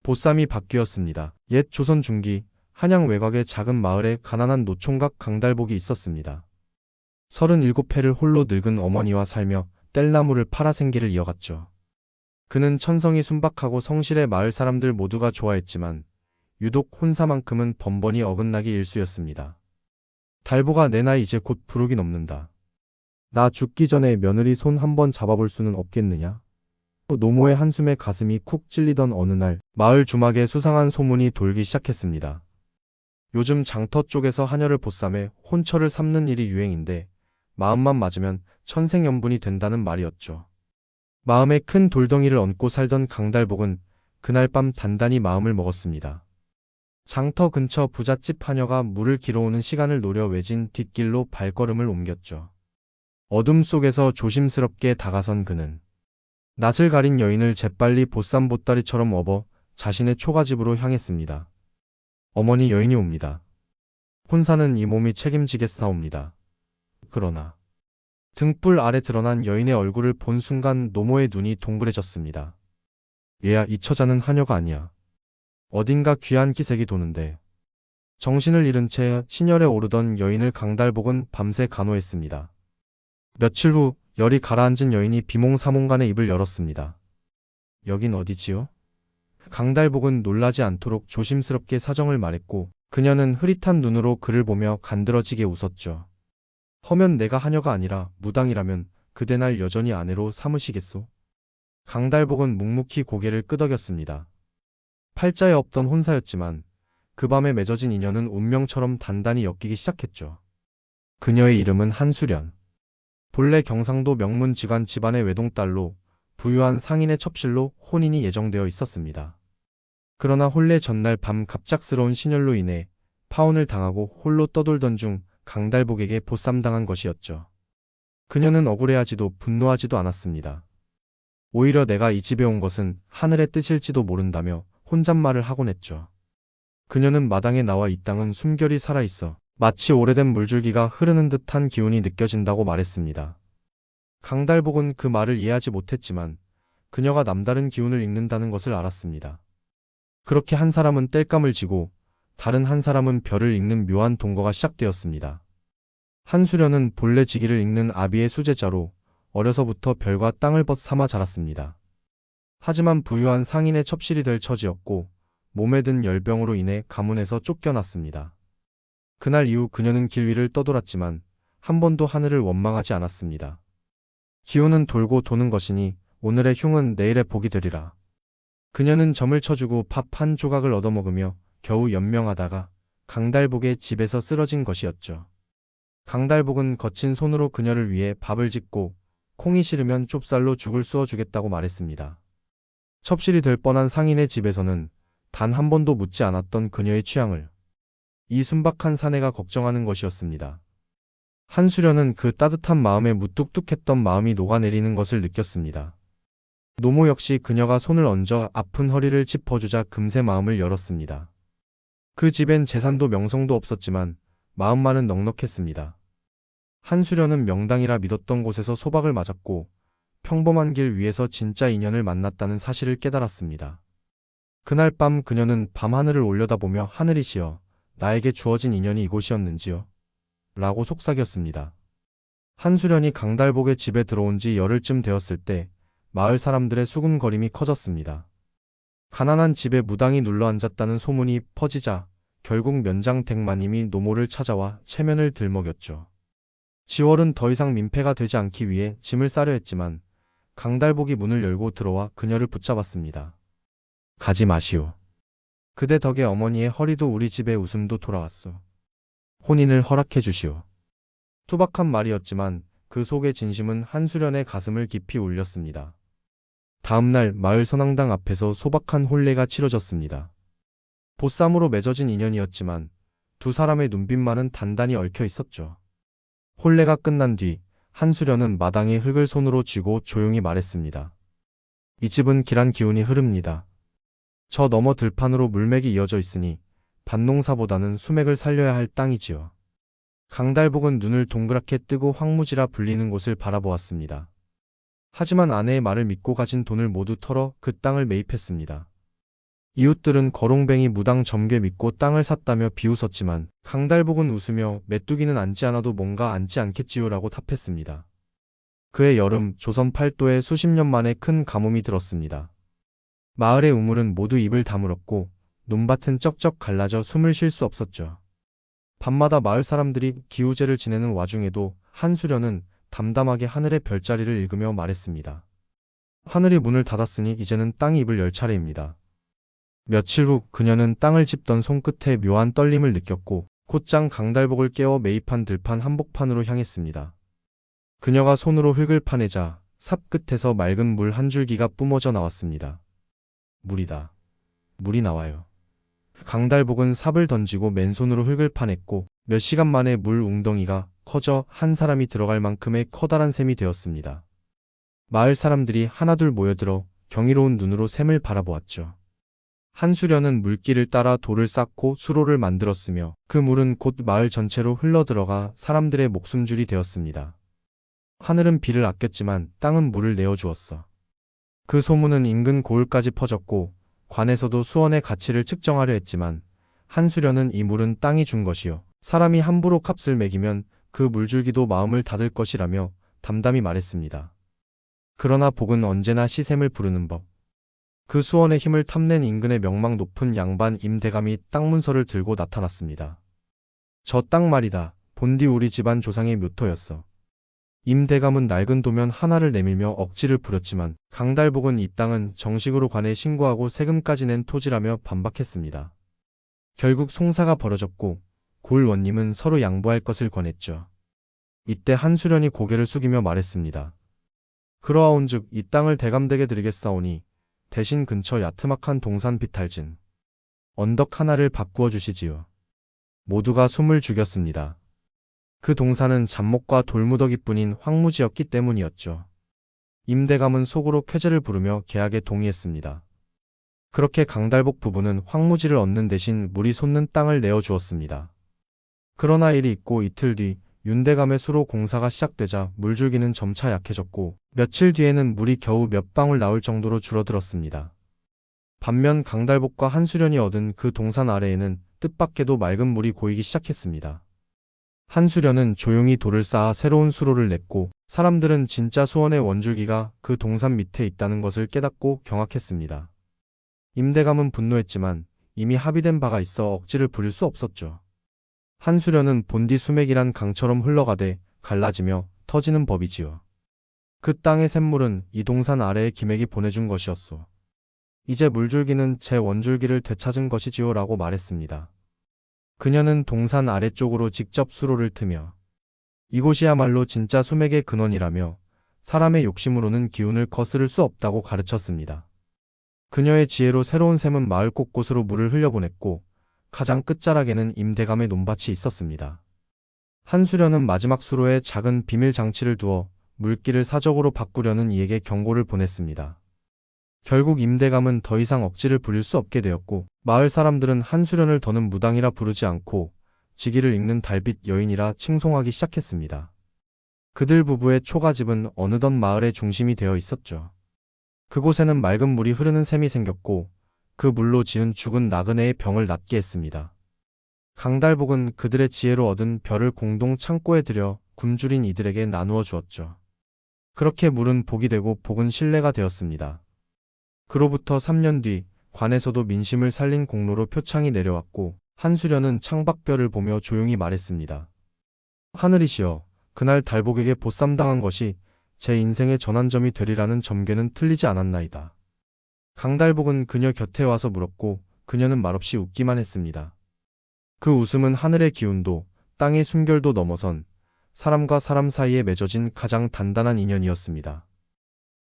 보쌈이 바뀌었습니다. 옛 조선 중기 한양 외곽의 작은 마을에 가난한 노총각 강달복이 있었습니다. 37회를 홀로 늙은 어머니와 살며 뗄나무를 팔아 생계를 이어갔죠. 그는 천성이 순박하고 성실해 마을 사람들 모두가 좋아했지만 유독 혼사만큼은 번번이 어긋나기 일쑤였습니다. 달보가 내 나이 이제 곧 부록이 넘는다. 나 죽기 전에 며느리 손 한번 잡아볼 수는 없겠느냐? 노모의 한숨에 가슴이 쿡 찔리던 어느 날 마을 주막에 수상한 소문이 돌기 시작했습니다. 요즘 장터 쪽에서 하녀를 보쌈해 혼처를 삼는 일이 유행인데 마음만 맞으면 천생연분이 된다는 말이었죠. 마음에 큰 돌덩이를 얹고 살던 강달복은 그날 밤 단단히 마음을 먹었습니다. 장터 근처 부잣집 하녀가 물을 길어오는 시간을 노려 외진 뒷길로 발걸음을 옮겼죠. 어둠 속에서 조심스럽게 다가선 그는 낯을 가린 여인을 재빨리 보쌈 보따리처럼 업어 자신의 초가집으로 향했습니다. 어머니, 여인이 옵니다. 혼사는 이 몸이 책임지겠사옵니다. 그러나 등불 아래 드러난 여인의 얼굴을 본 순간 노모의 눈이 동그래졌습니다. 얘야, 이 처자는 하녀가 아니야. 어딘가 귀한 기색이 도는데. 정신을 잃은 채 신열에 오르던 여인을 강달복은 밤새 간호했습니다. 며칠 후 열이 가라앉은 여인이 비몽사몽간에 입을 열었습니다. 여긴 어디지요? 강달복은 놀라지 않도록 조심스럽게 사정을 말했고 그녀는 흐릿한 눈으로 그를 보며 간드러지게 웃었죠. 허면 내가 하녀가 아니라 무당이라면 그대 날 여전히 아내로 삼으시겠소? 강달복은 묵묵히 고개를 끄덕였습니다. 팔자에 없던 혼사였지만 그 밤에 맺어진 인연은 운명처럼 단단히 엮이기 시작했죠. 그녀의 이름은 한수련. 본래 경상도 명문직관 집안의 외동딸로 부유한 상인의 첩실로 혼인이 예정되어 있었습니다. 그러나 혼례 전날 밤 갑작스러운 신열로 인해 파혼을 당하고 홀로 떠돌던 중 강달복에게 보쌈당한 것이었죠. 그녀는 억울해하지도 분노하지도 않았습니다. 오히려 내가 이 집에 온 것은 하늘의 뜻일지도 모른다며 혼잣말을 하곤 했죠. 그녀는 마당에 나와 이 땅은 숨결이 살아있어 마치 오래된 물줄기가 흐르는 듯한 기운이 느껴진다고 말했습니다. 강달복은 그 말을 이해하지 못했지만 그녀가 남다른 기운을 읽는다는 것을 알았습니다. 그렇게 한 사람은 땔감을 지고 다른 한 사람은 별을 읽는 묘한 동거가 시작되었습니다. 한수련은 본래 지기를 읽는 아비의 수제자로 어려서부터 별과 땅을 벗삼아 자랐습니다. 하지만 부유한 상인의 첩실이 될 처지였고 몸에 든 열병으로 인해 가문에서 쫓겨났습니다. 그날 이후 그녀는 길 위를 떠돌았지만 한 번도 하늘을 원망하지 않았습니다. 기운은 돌고 도는 것이니 오늘의 흉은 내일의 복이 되리라. 그녀는 점을 쳐주고 밥 한 조각을 얻어먹으며 겨우 연명하다가 강달복의 집에서 쓰러진 것이었죠. 강달복은 거친 손으로 그녀를 위해 밥을 짓고 콩이 싫으면 좁쌀로 죽을 쑤어주겠다고 말했습니다. 첩실이 될 뻔한 상인의 집에서는 단 한 번도 묻지 않았던 그녀의 취향을 이 순박한 사내가 걱정하는 것이었습니다. 한수련은 그 따뜻한 마음에 무뚝뚝했던 마음이 녹아내리는 것을 느꼈습니다. 노모 역시 그녀가 손을 얹어 아픈 허리를 짚어주자 금세 마음을 열었습니다. 그 집엔 재산도 명성도 없었지만 마음만은 넉넉했습니다. 한수련은 명당이라 믿었던 곳에서 소박을 맞았고 평범한 길 위에서 진짜 인연을 만났다는 사실을 깨달았습니다. 그날 밤 그녀는 밤하늘을 올려다보며 하늘이시여, 나에게 주어진 인연이 이곳이었는지요? 라고 속삭였습니다. 한수련이 강달복의 집에 들어온 지 열흘쯤 되었을 때 마을 사람들의 수군거림이 커졌습니다. 가난한 집에 무당이 눌러앉았다는 소문이 퍼지자 결국 면장댁마님이 노모를 찾아와 체면을 들먹였죠. 지월은 더 이상 민폐가 되지 않기 위해 짐을 싸려 했지만 강달복이 문을 열고 들어와 그녀를 붙잡았습니다. 가지 마시오. 그대 덕에 어머니의 허리도 우리 집에 웃음도 돌아왔소. 혼인을 허락해 주시오. 투박한 말이었지만 그 속의 진심은 한수련의 가슴을 깊이 울렸습니다. 다음날 마을 선앙당 앞에서 소박한 혼례가 치러졌습니다. 보쌈으로 맺어진 인연이었지만 두 사람의 눈빛만은 단단히 얽혀 있었죠. 혼례가 끝난 뒤 한수련은 마당에 흙을 손으로 쥐고 조용히 말했습니다. 이 집은 길한 기운이 흐릅니다. 저 너머 들판으로 물맥이 이어져 있으니 밭농사보다는 수맥을 살려야 할 땅이지요. 강달복은 눈을 동그랗게 뜨고 황무지라 불리는 곳을 바라보았습니다. 하지만 아내의 말을 믿고 가진 돈을 모두 털어 그 땅을 매입했습니다. 이웃들은 거롱뱅이 무당 점괘 믿고 땅을 샀다며 비웃었지만 강달복은 웃으며 메뚜기는 앉지 않아도 뭔가 앉지 않겠지요라고 답했습니다. 그해 여름 조선 팔도에 수십 년 만에 큰 가뭄이 들었습니다. 마을의 우물은 모두 입을 다물었고 논밭은 쩍쩍 갈라져 숨을 쉴 수 없었죠. 밤마다 마을 사람들이 기우제를 지내는 와중에도 한수련은 담담하게 하늘의 별자리를 읽으며 말했습니다. 하늘이 문을 닫았으니 이제는 땅이 입을 열 차례입니다. 며칠 후 그녀는 땅을 짚던 손끝에 묘한 떨림을 느꼈고 곧장 강달복을 깨워 매입한 들판 한복판으로 향했습니다. 그녀가 손으로 흙을 파내자 삽 끝에서 맑은 물 한 줄기가 뿜어져 나왔습니다. 물이다. 물이 나와요. 강달복은 삽을 던지고 맨손으로 흙을 파냈고 몇 시간 만에 물 웅덩이가 커져 한 사람이 들어갈 만큼의 커다란 샘이 되었습니다. 마을 사람들이 하나둘 모여들어 경이로운 눈으로 샘을 바라보았죠. 한수련은 물길을 따라 돌을 쌓고 수로를 만들었으며 그 물은 곧 마을 전체로 흘러들어가 사람들의 목숨줄이 되었습니다. 하늘은 비를 아꼈지만 땅은 물을 내어주었어. 그 소문은 인근 고을까지 퍼졌고 관에서도 수원의 가치를 측정하려 했지만 한수련은 이 물은 땅이 준 것이요 사람이 함부로 값을 매기면 그 물줄기도 마음을 닫을 것이라며 담담히 말했습니다. 그러나 복은 언제나 시샘을 부르는 법. 그 수원의 힘을 탐낸 인근의 명망 높은 양반 임대감이 땅 문서를 들고 나타났습니다. 저 땅 말이다. 본디 우리 집안 조상의 묘토였어. 임대감은 낡은 도면 하나를 내밀며 억지를 부렸지만 강달복은 이 땅은 정식으로 관에 신고하고 세금까지 낸 토지라며 반박했습니다. 결국 송사가 벌어졌고 골원님은 서로 양보할 것을 권했죠. 이때 한수련이 고개를 숙이며 말했습니다. 그러하온즉 이 땅을 대감되게 드리겠사오니 대신 근처 야트막한 동산 비탈진 언덕 하나를 바꾸어 주시지요. 모두가 숨을 죽였습니다. 그 동산은 잡목과 돌무더기뿐인 황무지였기 때문이었죠. 임대감은 속으로 쾌재를 부르며 계약에 동의했습니다. 그렇게 강달복 부부는 황무지를 얻는 대신 물이 솟는 땅을 내어주었습니다. 그러나 일이 있고 이틀 뒤 윤대감의 수로 공사가 시작되자 물줄기는 점차 약해졌고 며칠 뒤에는 물이 겨우 몇 방울 나올 정도로 줄어들었습니다. 반면 강달복과 한수련이 얻은 그 동산 아래에는 뜻밖에도 맑은 물이 고이기 시작했습니다. 한수련은 조용히 돌을 쌓아 새로운 수로를 냈고 사람들은 진짜 수원의 원줄기가 그 동산 밑에 있다는 것을 깨닫고 경악했습니다. 임대감은 분노했지만 이미 합의된 바가 있어 억지를 부릴 수 없었죠. 한수련은 본디 수맥이란 강처럼 흘러가되 갈라지며 터지는 법이지요. 그 땅의 샘물은 이 동산 아래에 김액이 보내준 것이었소. 이제 물줄기는 제 원줄기를 되찾은 것이지요 라고 말했습니다. 그녀는 동산 아래쪽으로 직접 수로를 트며 이곳이야말로 진짜 수맥의 근원이라며 사람의 욕심으로는 기운을 거스를 수 없다고 가르쳤습니다. 그녀의 지혜로 새로운 샘은 마을 곳곳으로 물을 흘려보냈고 가장 끝자락에는 임대감의 논밭이 있었습니다. 한수련은 마지막 수로에 작은 비밀 장치를 두어 물길을 사적으로 바꾸려는 이에게 경고를 보냈습니다. 결국 임대감은 더 이상 억지를 부릴 수 없게 되었고 마을 사람들은 한수련을 더는 무당이라 부르지 않고 지기를 읽는 달빛 여인이라 칭송하기 시작했습니다. 그들 부부의 초가집은 어느덧 마을의 중심이 되어 있었죠. 그곳에는 맑은 물이 흐르는 샘이 생겼고 그 물로 지은 죽은 나그네의 병을 낫게 했습니다. 강달복은 그들의 지혜로 얻은 별을 공동 창고에 들여 굶주린 이들에게 나누어 주었죠. 그렇게 물은 복이 되고 복은 신뢰가 되었습니다. 그로부터 3년 뒤 관에서도 민심을 살린 공로로 표창이 내려왔고 한수련은 창밖별을 보며 조용히 말했습니다. 하늘이시여, 그날 달복에게 보쌈당한 것이 제 인생의 전환점이 되리라는 점괘는 틀리지 않았나이다. 강달복은 그녀 곁에 와서 물었고 그녀는 말없이 웃기만 했습니다. 그 웃음은 하늘의 기운도 땅의 숨결도 넘어선 사람과 사람 사이에 맺어진 가장 단단한 인연이었습니다.